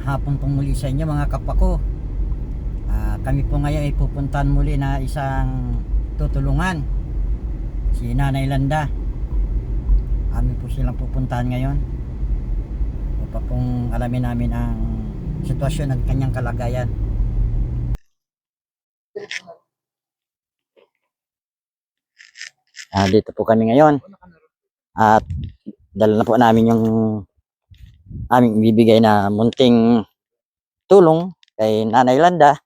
hapon pong muli sa inyo mga kapwa ko. Kami po ngayon ay pupuntahan muli na isang tutulungan, si Nanay Landa. Amin po silang pupuntahan ngayon upang pong alamin namin ang sitwasyon ng kanyang kalagayan. Dito po kami ngayon at dala na po namin yung aming ibibigay na munting tulong kay Nanay Landa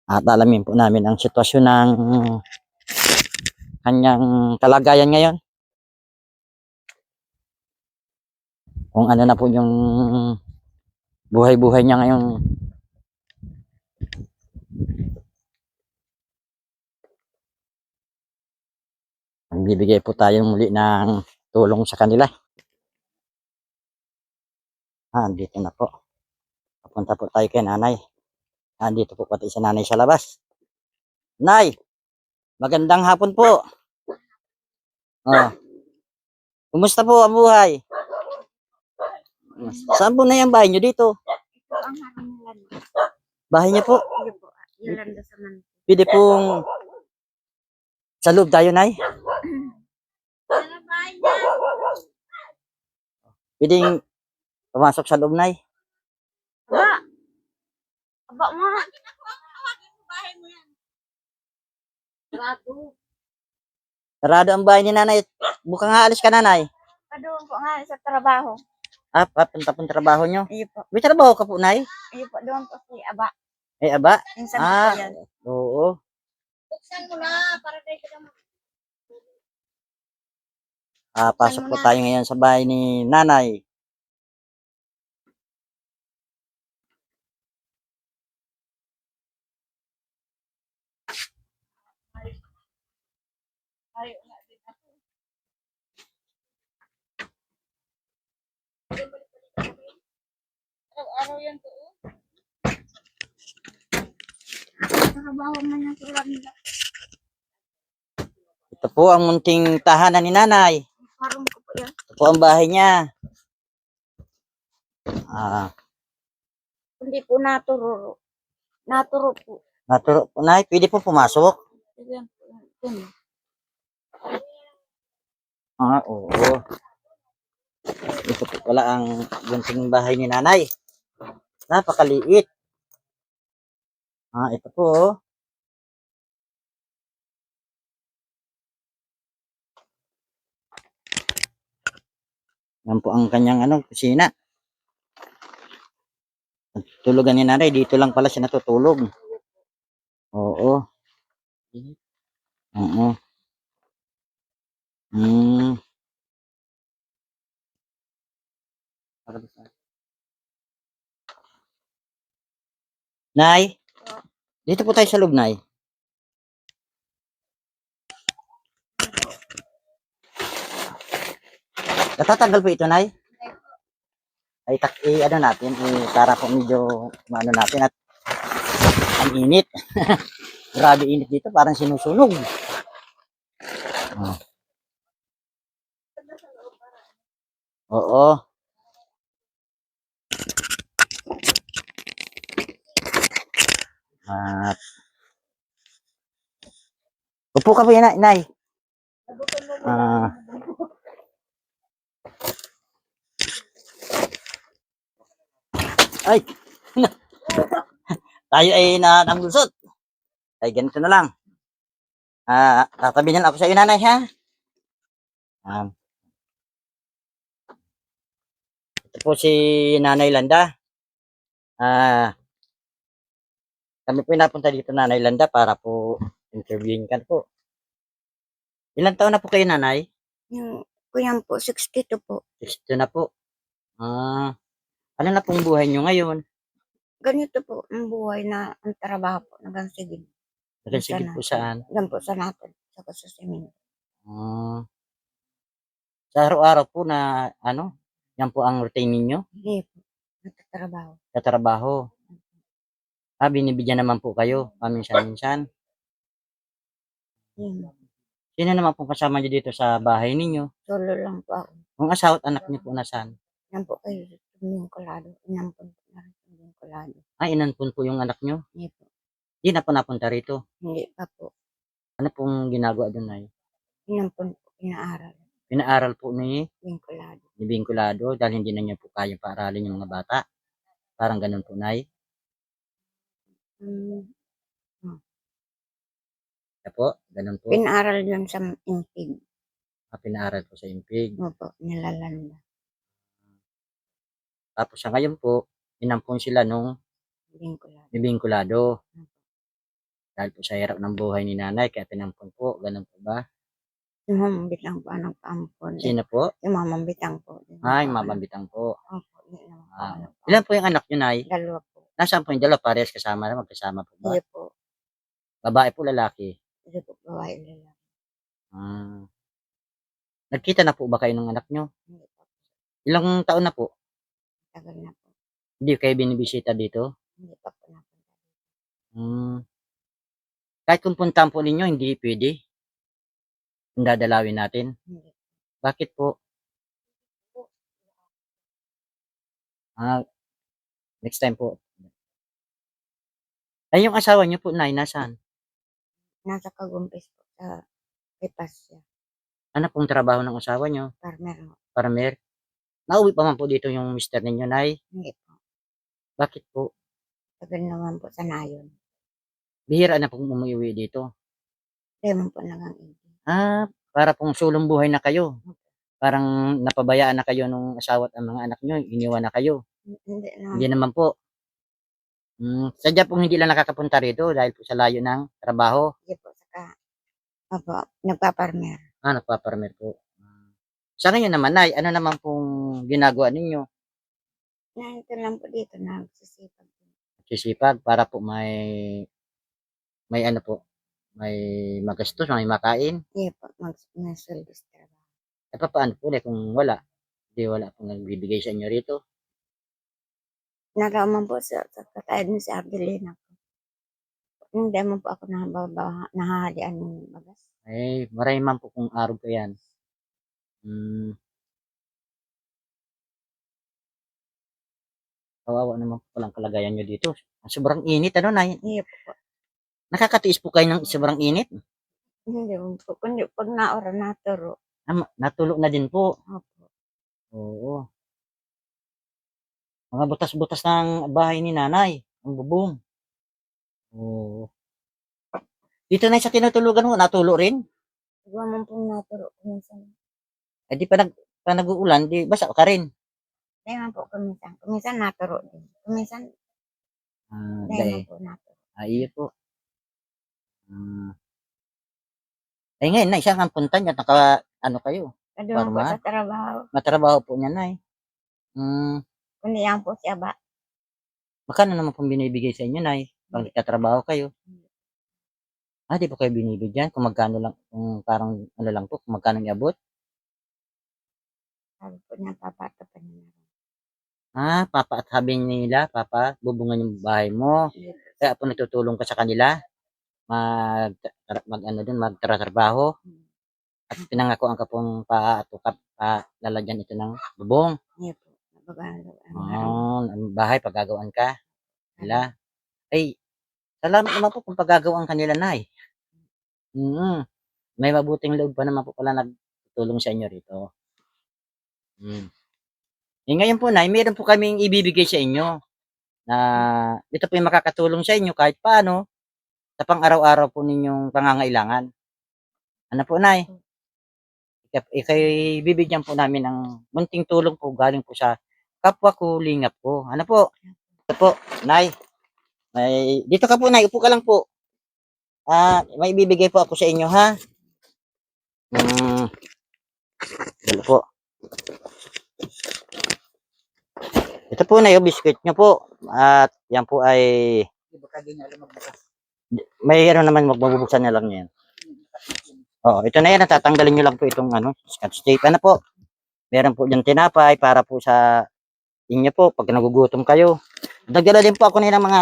at alamin po namin ang sitwasyon ng kanyang kalagayan ngayon, kung ano na po yung buhay-buhay niya ngayon. Magbibigay po tayo muli ng tulong sa kanila. Dito na po. Papunta po tayo kay nanay. Dito po pati si nanay sa labas. Nay, magandang hapon po. Kumusta po ang buhay? Saan po na yung bahay nyo dito? Ito ang haramulan. Bahay niya po? Iyo po, Yolanda sa man. Pwede pong sa loob tayo, Nay? Pwedeng pumasok sa loob, Nay? Aba! Aba mo! Bahay mo yan. Sarado. Sarado ang bahay ni nanay. Bukang aalis ka, nanay. Padoon po nga sa trabaho. Papunta pong trabaho nyo. Iyo po. May trabaho ka po, Nay? Iyo po, doon po si Aba. Aba? Minsan po yan. Oo. Buksan mo na para tayo kita mo. Pasok po tayo ngayon sa bahay ni nanay. Araw-araw yan po. Trabaho man yan si Yolanda. Ito po ang munting tahanan ni nanay. Parang ko po yan. Ito po ang bahay niya. Hindi po naturo. Naturo po. Naturo po, Nay. Pwede po pumasok. Yan po. Yan. Oo. Ito po pala ang munting bahay ni nanay. Napakaliit. Ito po. Yan po ang kanyang kusina. Tulugan ni nanay. Dito lang pala siya natutulog. Oo. Oo. Nay, dito po tayo sa loob, Nay. Natatanggal po ito, Nay? Ay, natin, para po medyo maano natin at ang init. Grabe init dito, parang sinusunog. Oo. Upo ka po yan, Nay. Ay! Tayo ay nanamlusot. Ay, ganito na lang. Tatabi niyan ako sa iyo, nanay, ha? Ito po si Nanay Landa. Kami po napunta dito, Nanay Landa, para po interviewin ka po. Ilang taon na po kayo, nanay? Yung kuya po, 62 po. 62 na po. Ano na pong buhay nyo ngayon? Ganito po ang buhay na ang trabaho po. Nagangsigid. Nagsigid po saan? Yan po sa natin. Sa kususimin. Sa araw-araw po na yan po ang routine ninyo? Hindi po. Nagtatrabaho. Sa trabaho? Binibigyan naman po kayo paminsan-minsan? Sino naman po kasama nyo dito sa bahay ninyo? Solo lang po ako. Kung asawa at anak niyo po nasaan? Yan po kayo. Bingkolado. Inampun ko na rin sa Bingkolado. Inampun po yung anak nyo. Hindi po. Di na po napunta rito. Hindi pa po. Ano pong ginagawa doon, Nay? Inampun po. Inaaral. Pinaaral po ni Bingkolado. Bingkolado dahil hindi na niyo po kayang paaralin yung mga bata. Parang ganun po, Nay. Hmm. Kaya po, ganun po. Pinaaral yun sa Impig. Pinaaral po sa Impig. Opo, nilalanda. Tapos sa ngayon po, inampun sila nung Bingkolado. Bingkolado. Dahil po sa hirap ng buhay ni nanay, kaya pinampun po. Ganun po ba? Si Mamang Bitang po ang nagpaampon. Sino po? Si Mamang Bitang po. Mabambitang po. Opo, hindi naman po. Ah, ilan po yung anak nyo, Nay? Dalawa po. Nasaan po yung dalawa? Parehas kasama na, magkasama po ba? Hindi po. Babae po, lalaki? Hindi po, babae lalaki. Nagkita na po ba kayo ng anak nyo? Hindi po. Ilang taon na po? Tagal na po. Hindi kayo binibisita dito? Hindi pa po napunta. Kahit kung puntahan po ninyo, hindi pwede. Kung dadalawin natin. Hindi. Bakit po? Next time po. Ay, yung asawa nyo po, Nay, nasaan? Nasa Kagumpis po sa Ipasya. Ano pong trabaho ng asawa nyo? Farmer po. Farmer? Nauwi pa man po dito yung mister ninyo, Nay? Hindi po. Bakit po? Tagal naman po sa nayon. Bihira na pong umuwi dito. Hindi man po nagang Para pong sulong buhay na kayo. Parang napabayaan na kayo nung asawa at ang mga anak nyo, iniwan na kayo. Hindi naman. Hindi naman po. Sadya pong hindi lang nakakapunta rito dahil po sa layo ng trabaho. Hindi po. Saka, opo, nagpa-farmer. Nagpa-farmer po. Sa ngayon naman, Nay, ano naman pong ginagawa ninyo? Ito lang po dito, nagsisipag. Sisipag para po may ano po, may magastos, may makain. Hindi po, mag-service trabaho. Paano po kung wala? Hindi wala pong nagbibigay sa inyo rito. Nalaman po sa katayad ni si Ardelina po. Hindi man po ako nahahalian ng bagas. Maray man po kung araw po yan. Kawawa naman po palang kalagayan nyo dito. Sobrang init, ano, Nay? Hindi po. Nakakatiis po kayo ng sobrang init? Hindi po. Kundi pag naora naturo. Natulog na din po. Opo. Oo. Mga butas-butas ng bahay ni nanay. Ang bubong. Oo. Dito na sa tinutulugan mo, natulo rin? Huwag man pong naturo. Kuminsan. Di pa nag-uulan, di basa ka rin. Hindi man po kuminsan. Kuminsan naturo din. Kuminsan, hindi man po naturo. Iyo po. Ngayon na, isang ang punta niya, ano kayo? Kadungan po sa trabaho. Matrabaho po niya, Nay. Kundi yan po si Aba. Magkano naman pong binibigay sa inyo, Nay? Pag nagtatrabaho kayo? Di po kayo binibigyan? Kung magkano lang, kung parang ano lang po, kung magkano iabot? Sabi po niya, papata pa niya. Papa at sabi nila, Papa, bubungan yung bahay mo. Kaya po natutulong ka sa kanila. Magtratrabaho. At pinangakoan ka pong lalagyan ito ng bubong. Iya po. Ang bahay, paggagawaan ka. Nila. Salamat naman po kung paggagawaan kanila, Nay. May mabuting loob pa naman po pala nagtulong sa inyo rito. Ngayon po, Nay, meron po kaming ibibigay sa inyo na ito po yung makakatulong sa inyo kahit paano sa pang-araw-araw po ninyong pangangailangan. Ano po, Nay? Ikay bibigyan po namin ng munting tulong po galing po sa kapwa ko lingap ko. Ano po? Ito po, Nay. Dito ka po, Nay. Upo ka lang po. May ibibigay po ako sa inyo, ha? Dito po. Ito po, Nay, biscuit nyo po. At yan po ay may naman magbubuksan na lang yan. Ito na yan, natatanggalin nyo lang po itong scotch tape. Ano po? Meron po dyan tinapay para po sa inyo po pag nagugutom kayo. Dagdala din po ako ng mga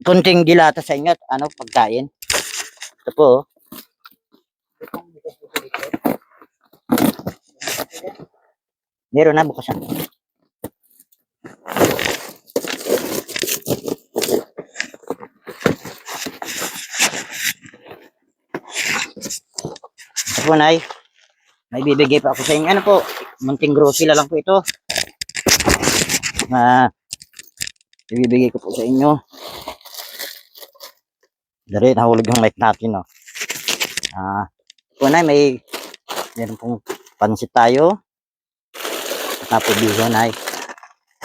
kunting dilata sa inyo at pagkain. Ito po. Meron na bukas yan. po, Nay. May bibigay pa ako sa inyo. Ano po? Munting grocery lang po ito. Ibibigay ko po sa inyo. Dari, nahulog yung mic natin, no. Po, Nay, meron pong pansit tayo. Tapos biho, Nay.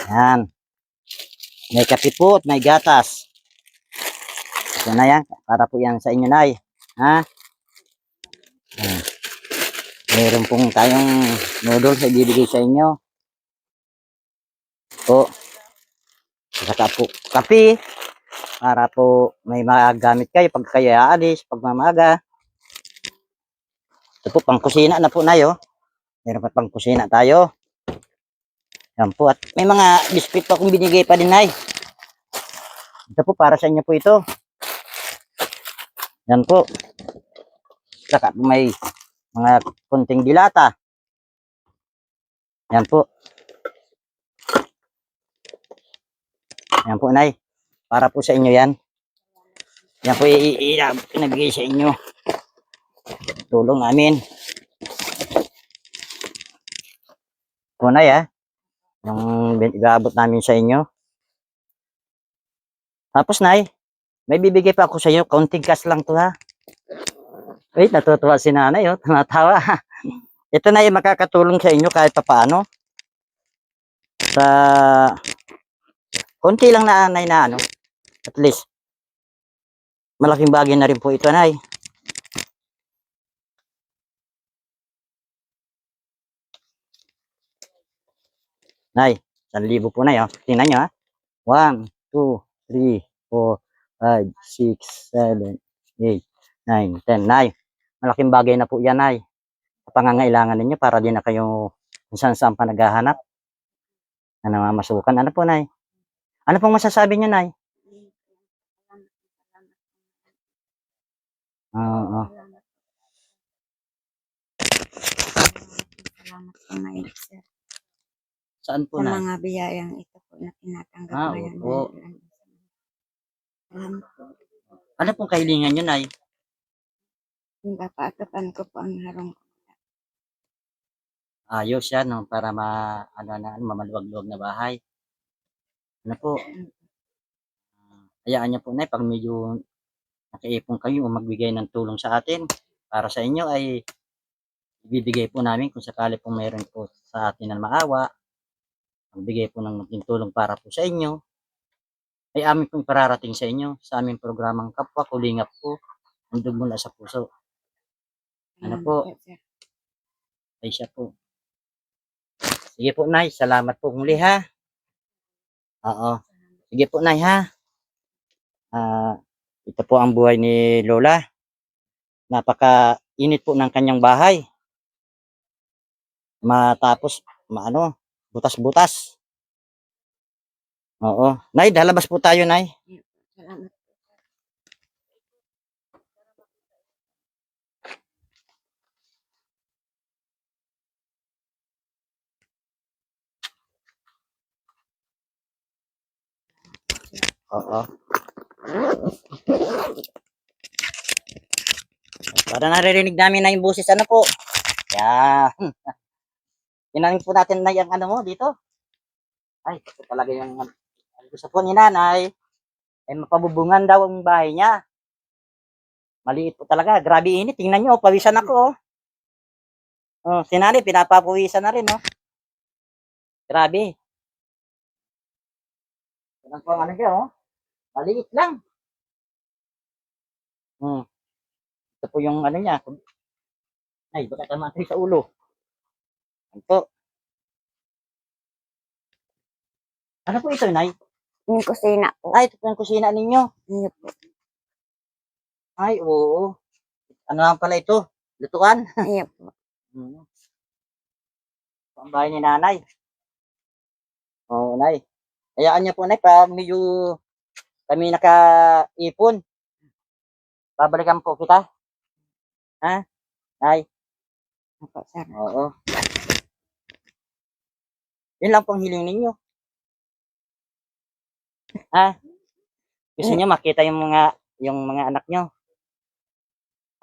Yan. May kape po at may gatas. Ito na yan. Para po yan sa inyo, Nay. Ha? Yan. Meron pong tayong noodles na ibibigay sa inyo. Po. Saka po kape. Para po may magamit kayo pag kayo aalis, pag mamaga. Ito po, pang kusina na po, Nay, oh. Meron pa pang kusina tayo. Yan po. At may mga biskuit pa akong binigay pa din, Nay. Ito po, para sa inyo po ito. Yan po. Saka po may mga konting dilata. Yan po. Yan po, Nay. Para po sa inyo yan. Yan po, pinabigay sa inyo. Tulong namin. Po, Nay, ha. Yung ibaabot namin sa inyo. Tapos, Nay, may bibigay pa ako sa inyo. Kaunting cash lang to, ha. Wait, natutuwa si Nanay, oh. Tumatawa. Ito na yung makakatulong sa inyo kahit pa paano. Sa konti lang na, Nay, na ano. At least, malaking bagay na rin po ito, Nay. Nay, 1,000 po, Nay, oh. Tingnan nyo, ha. 1, 2, 3, 4, 5, 6, 7, 8, 9, 10. Nay, malaking bagay na po yan, Nay. Pangangailangan ninyo para din na kayo kung saan pa naghahanap na namamasukan. Ano po, Nay? Ano pong masasabi niyo, Nay? Oo. Salamat po, Nay, sir. Saan po, Sa Nay? mga biyayang ito po na tinatanggap ngayon. Opo. Salamat po. Ano pong kahilingan niyo, Nay? Yung papaatupan ko po ang harong ko. Ayos yan, no? Para mamaluwag-luwag na bahay. Ano po? Hayaan niyo po, Nay, pag medyo nakaipon kayo o magbigay ng tulong sa atin, para sa inyo ay ibibigay po namin kung sakali po mayroon po sa atin na maawa, magbigay po ng munting tulong para po sa inyo, ay amin pong pararating sa inyo sa aming programang Kapwa Kulingap po, handog mula sa puso. Ano Salamat po? sir. Ay siya po. Sige po, Nay. Salamat po muli, ha. Oo. Sige po, Nay, ha. Ito po ang buhay ni Lola. Napaka-init po ng kanyang bahay. Matapos, butas-butas. Oo. Nay, dalabas po tayo, Nay. Salamat. Oo. Para naririnig namin na yung boses, ano po. Yan. Tinanin po natin na yung ano mo dito. Ay, ito talaga yung gusto po ni Nanay. Ay mapabubungan daw ang bahay niya. Maliit po talaga. Grabe init. Tingnan nyo, pawisan ako. Oh. Oh, si Nanay, pinapapawisan na rin. Oh. Grabe. Yan po ang ano niya. Oh. Maliit lang. Ito po yung ano niya. Ay, baka tamatay sa ulo. Yan po. Ano po ito, Nay? Yung kusina po. Ay, ito po yung kusina ninyo. Iyo po. Ay, oo. Ano lang pala ito? Lutuan. Iyo po. Ang bahay ni Nanay. Oo, Nay. Hayaan niya po, Nay, pag medyo kami nakaipon, babalikan po kita. Ha? Nay? Opo, sir. Oo. Yun lang pong hiling ninyo. Ha? Gusto niyo makita yung mga anak nyo?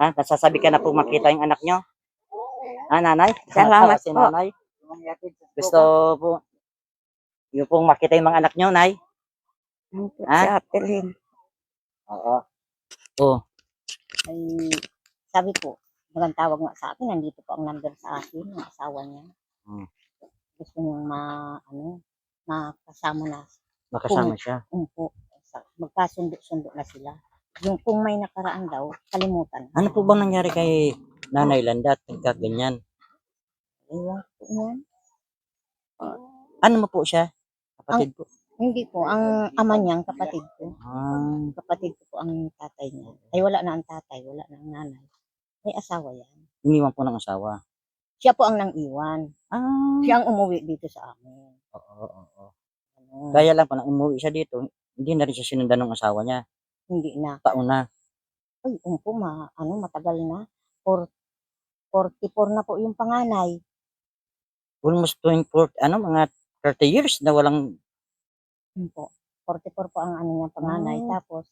Ha? Nasasabi ka na po makita yung anak nyo? Nanay? Salamat Natawa si po. nanay. Gusto po, yung pong makita yung mga anak nyo, nay? Si Ha? Ate Lynn. Oo. Oh, Ay, sabi po, tawag nga sa akin, nandito po ang number sa akin, ng asawa niya. Hmm. Gusto niyang makasama na. makasama siya. Po, magkasundo-sundo na sila. Yung kung may nakaraan daw, kalimutan. Ano po bang nangyari kay Nanay Landa at ganyan? Ewan ko yan. Ano mo po siya? Kapatid po. Hindi po, ang ama niyang kapatid ko. Ah, Kapatid ko po ang tatay niya. Ay wala na ang tatay, wala na ang nanay. May asawa yan. iniwan po ng asawa. Siya po ang nang-iwan. Ah, Siya ang umuwi dito sa amin. oo. Ano, Kaya lang po, nang umuwi siya dito, hindi na rin siya sinundan ng asawa niya. hindi na. Taon na. Ay, umpo, matagal na. 44 na po yung panganay. Almost 24, mga 30 years na walang, Umpo, 44 po ang ano niya panganay. Oh. Tapos,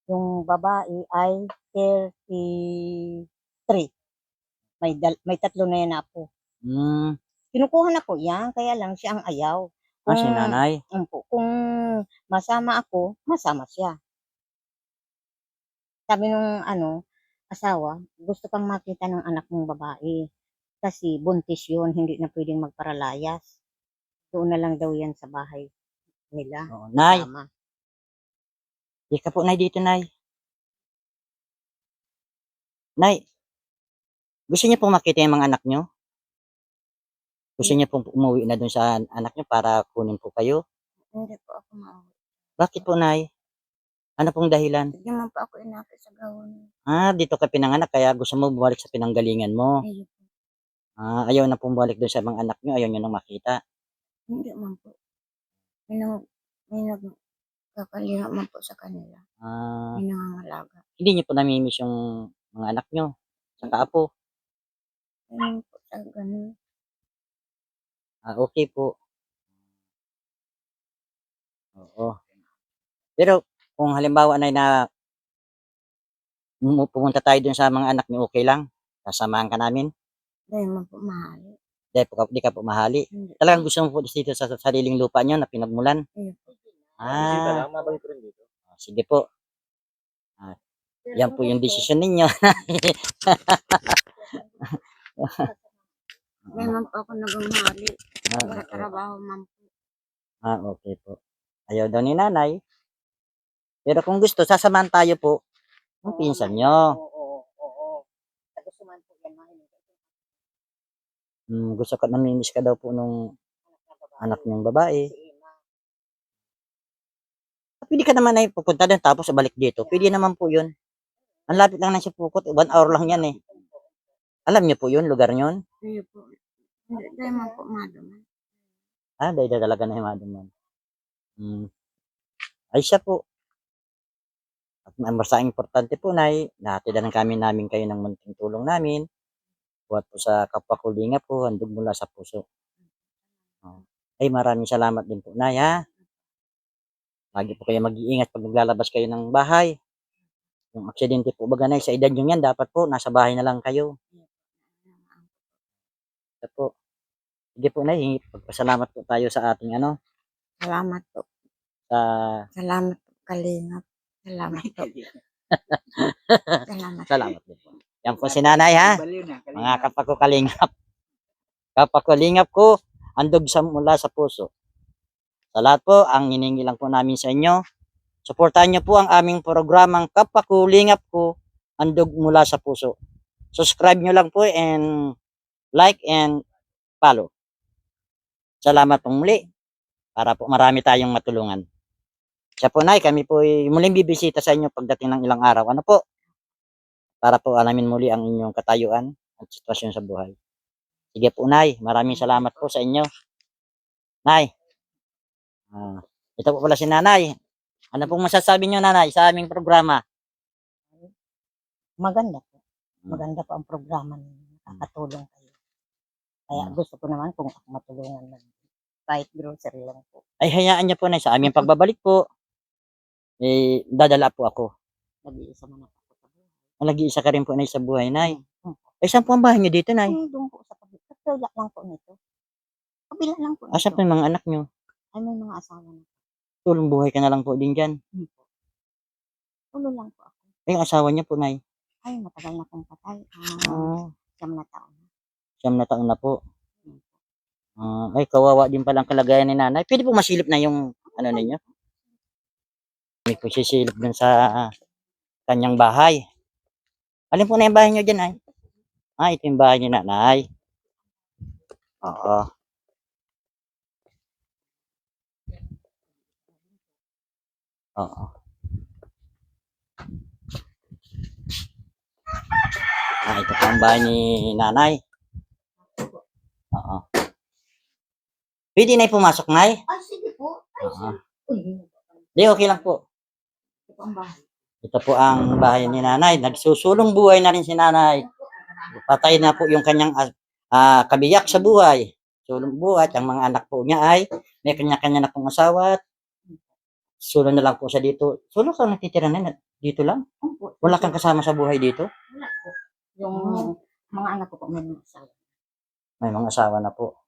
yung babae ay 33. May tatlo na yan na po. Kinukuha na po yan, kaya lang siya ang ayaw. si nanay. Umpo, kung masama ako, masama siya. Sabi nung asawa, gusto kang makita ng anak mong babae. Kasi buntis yun, hindi na pwedeng magparalayas. Doon na lang daw yan sa bahay nila. Oo. Nay, Tama. di ka po, nay, dito, nay. Nay, gusto niyo pong makita yung mga anak niyo? Gusto niyo pong umuwi na dun sa anak niyo para kunin po kayo? Hindi po ako mauwi. Bakit po, nay? Ano pong dahilan? Hindi naman po ako inakit sa gawin. Dito ka pinanganak kaya gusto mo bumalik sa pinanggalingan mo. Ayun po. Ayaw na pong bumalik dun sa mga anak niyo, ayaw niyo nang makita. Hindi man po. May nagkakalinga man po sa kanila. May nangangalaga. Hindi niyo po namimiss yung mga anak niyo sa apo. Ayun po sa ganun. Okay po. Oo. Pero kung halimbawa na pumunta tayo dun sa mga anak niyo, okay lang? Sasamahan ka namin? Dahil man po mahali. Di ka po mahali. Hindi. Talagang gusto mo po dito sa sariling lupa niyo na pinagmulan? Ayun po. Sige po. Yan po yung desisyon ninyo. Dahil man po ako nagmamahali. Sa trabaho man po. Okay po. Ayaw daw ni nanay. Pero kung gusto, sasamahan tayo po ng pinsan nyo. Oo. Gusto man po yan, Gusto ka, namimiss ka daw po nung anak niyong babae. Pwede ka naman ay pupunta doon tapos balik dito. Pwede naman po yun. Ang lapit lang na si Pukot. 1 hour lang yan eh. Alam niyo po yun, lugar niyon? Ayun po. Dahil man po maduman. Dahil talaga na himaduman. Ay siya po. At basta importante po na nahatidan kami namin kayo ng munting tulong namin. Buhat po sa kapwa ko Lingap po, handog mula sa puso. Ay maraming salamat din po, Nay, ha? Lagi po kayo mag-iingat pag naglalabas kayo ng bahay. Yung aksidente po baga, Nay, sa edad nyo yan, dapat po nasa bahay na lang kayo. Ito po. Sige po, Nay, pagpasalamat po tayo sa ating Salamat po. sa Salamat po, Kalingap. Salamat po. Salamat. salamat din po. Yan po si Nanay, ha? Mga kapako Kalingap. Kapako Kalingap ko, handog mula sa puso. Sa lahat po, ang hiningi lang po namin sa inyo, suportahan nyo po ang aming programang Kapako Lingap ko, handog mula sa puso. Subscribe nyo lang po and like and follow. Salamat po muli para po marami tayong matulungan. Siya po, Nay, kami po muling bibisita sa inyo pagdating ng ilang araw. Ano po? Para po alamin muli ang inyong katayuan at sitwasyon sa buhay. Sige po, Nay. Maraming salamat po sa inyo. Nay. Ito po pala si Nanay. Ano pong masasabi niyo, Nanay, sa aming programa? Maganda po. Maganda po ang programa ninyo. Nakakatulong kayo. Kaya gusto ko naman kung ako matulungan lang. Kahit grocery lang po. Ay, hayaan niyo po, Nay. Sa aming pagbabalik po, dadala po ako. Nag-iisa man ako sa buhay. Nag-iisa ka rin po, Nay, sa buhay, Nay. Saan po ang bahay niyo dito, Nay? Doon po kabila lang po nito. Kabila lang po Asa po nito. yung mga anak nyo? Ay, may mga asawa na. Tulong buhay ka na lang po din dyan. Hindi po. Tulo lang po ako. Eh, yung asawa niya po, Nay. Ay, matagal na pong patay. Ah, 9 na taon na. 9 na taon na po. Hindi po. Ay, kawawa din palang kalagayan ni nanay. Pwede po masilip na yung ano ninyo? May po sisilip dun sa kanyang bahay. Alin po na yung bahay nyo dyan, ay? Ito yung bahay ni nanay. Oo. Oo. Ito po ang bahay ni nanay. Oo. Pwede na pumasok, Nay? Ay, sige po. Oo. Uy, Di, okay lang po. ito ang bahay. Ito po ang bahay ni nanay. Nagsusulong buhay na rin si nanay. Patay na po yung kanyang kabiyak sa buhay. Sulong buhay. Ang mga anak po niya ay may kanya-kanya na pong asawa. Sulong na lang po siya dito. Sulong ka natitira na dito lang? Opo. Wala kang kasama sa buhay dito? Wala po. Yung mga anak ko po may mga asawa. May mga asawa na po.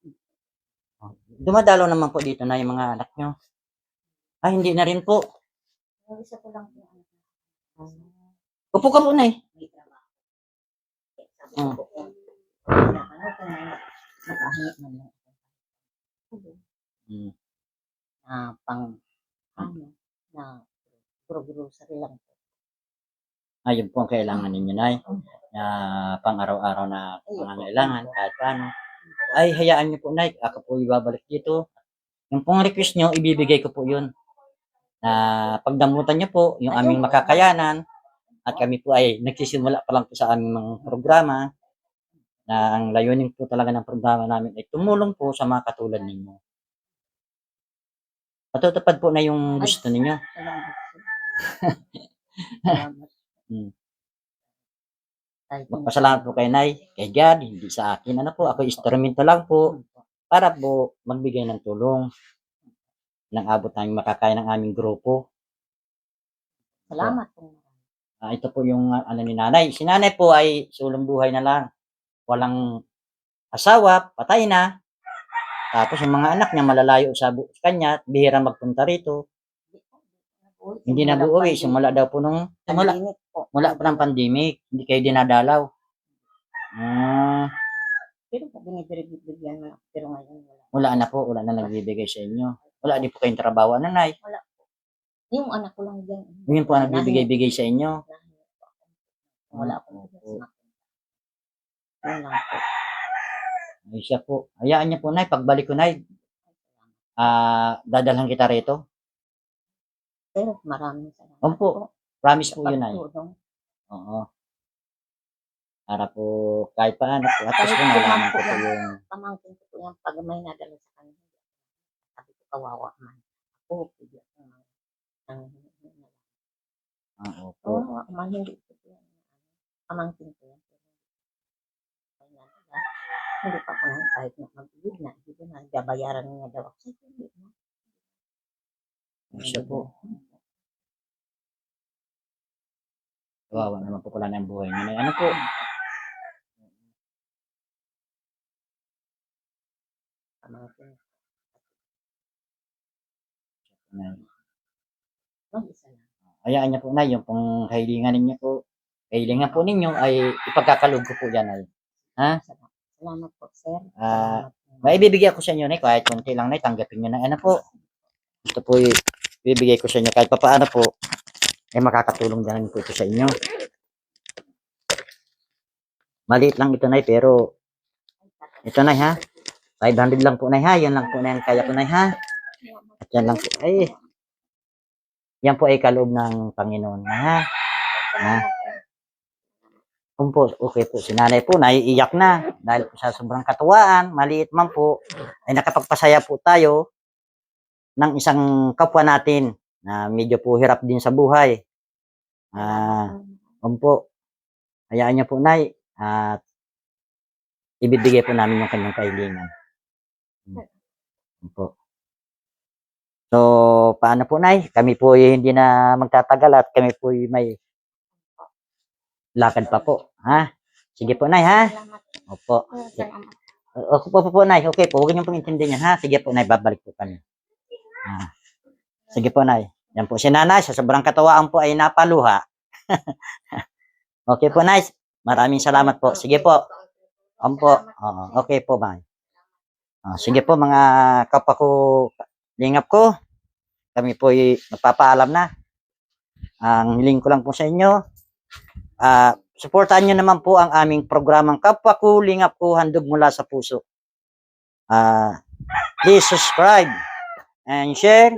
Dumadalaw naman po dito na yung mga anak nyo. Hindi na rin po. Yung isa ko lang po anak. Upo ka po, Nay. May trabaho. Sabi ko po, ano kung nakahingi man lang ako. Na grocery lang po. Ayun po ang kailangan ninyo, Nay. Pang araw-araw na pangangailangan kahit paano. Ay, hayaan niyo po, Nay. Ako po ibabalik dito. Yung pong request nyo, ibibigay ko po yun. Pagdamutan niyo po yung aming makakayanan at kami po ay nagsisimula pa lang po sa aming mga programa na ang layunin po talaga ng programa namin ay tumulong po sa mga katulad ninyo. Matutupad po na yung gusto ninyo. Salamat po. Salamat. Magpasalamat po kay Nay, kay God, hindi sa akin. Ano po, ako instrumento lang po para po magbigay ng tulong ng abot ng makakaya ng aming grupo. Salamat po. Ito po yung ano ni nanay. Si nanay po ay sulong buhay na lang. Walang asawa, patay na. Tapos yung mga anak niya malalayo sa kanya, bihira magpunta rito. Hindi na uuwi. Simula daw po nung mula pa ng pandemic. Hindi kayo dinadalaw. Pero binibigyan mo, pero ngayon wala. Wala na po. Wala na nagbibigay sa inyo. Wala din po kayong trabaho, nanay. Wala po. Yung anak ko lang dyan. Yun po ang nagbibigay-bigay sa inyo. Wala po. Yun lang po. Ay siya po. Hayaan niya po, Nay. Pagbalik ko, Nay, dadalhan kita rito. Pero maraming salamat. Opo. Promise po yun, Nay. Pagtulong. Oo. Para po kahit paano po. At least po Kahit nalaman ko po pamangkin yung Pamangkin ko po yung pag may nadala sa kanila. Sabi ko, kawawa man. Ako, pwede ako opo. kawawa man, hindi ko yan. Pamangkin ko yan. Hindi pa ako nang kahit na mag-ibig na. Hindi ko na, gabayaran niya daw ako. Sige, hindi na. Siya po. Kawawa naman po pala ng buhay niya. Ano po? Pamangkin. Nay. Mag-isa lang. Hayaan niya po, Nay. Yung pong kahilingan ninyo po. Kahilingan po ninyo ay ipagkakalog ko po yan, Nay. Ha? Salamat po, sir. Maibibigay ko sa inyo, Nay. Kahit konti lang, Nay. Tanggapin nyo na. Ano po? Ito po ibibigay ko sa inyo. Kahit paano po, ay makakatulong din po ito sa inyo. Maliit lang ito, Nay. Pero, ito, Nay, ha? 500 lang po, Nay, ha? Yan lang po, Nay. Kaya po, Nay, ha? At yan lang po. Ay, yan po ay kaloob ng Panginoon, ha? Ha? Po, okay po. Si nanay po, naiiyak na. Dahil sa sobrang katuwaan, maliit man po, ay nakapagpasaya po tayo ng isang kapwa natin na medyo po hirap din sa buhay. Po, hayaan niyo po, Nay, at ibibigay po namin yung kanyang kahilingan. Po. So, paano po, Nay? Kami po hindi na magtatagal at kami po may lakad pa po. Ha? Sige po, Nay, ha? Salamat. Opo. Salamat. Okay po, Nay. Okay po. Huwag niyo pong intindihin yan, ha? Sige po, Nay. Babalik po kami. Sige po, Nay. Yan po si Nanay. Sa sobrang katawaan po ay napaluha. Okay po, Nay. Maraming salamat po. Sige po. Opo. Okay po, Nay. Sige po, mga kapwa ko, lingap ko. Kami po ay magpapaalam na. Ang hiling ko lang po sa inyo, suportahan nyo naman po ang aming programang Kapwa ko, Lingap ko, handog mula sa puso. Please subscribe and share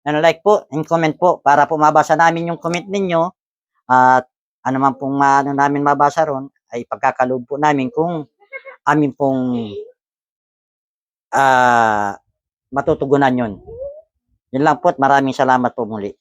and like po and comment po para po mabasa namin yung comment ninyo at ano man pong namin mabasa ron ay pagkakaloob po namin kung amin pong matutugunan yun. Yun lang po at maraming salamat po muli.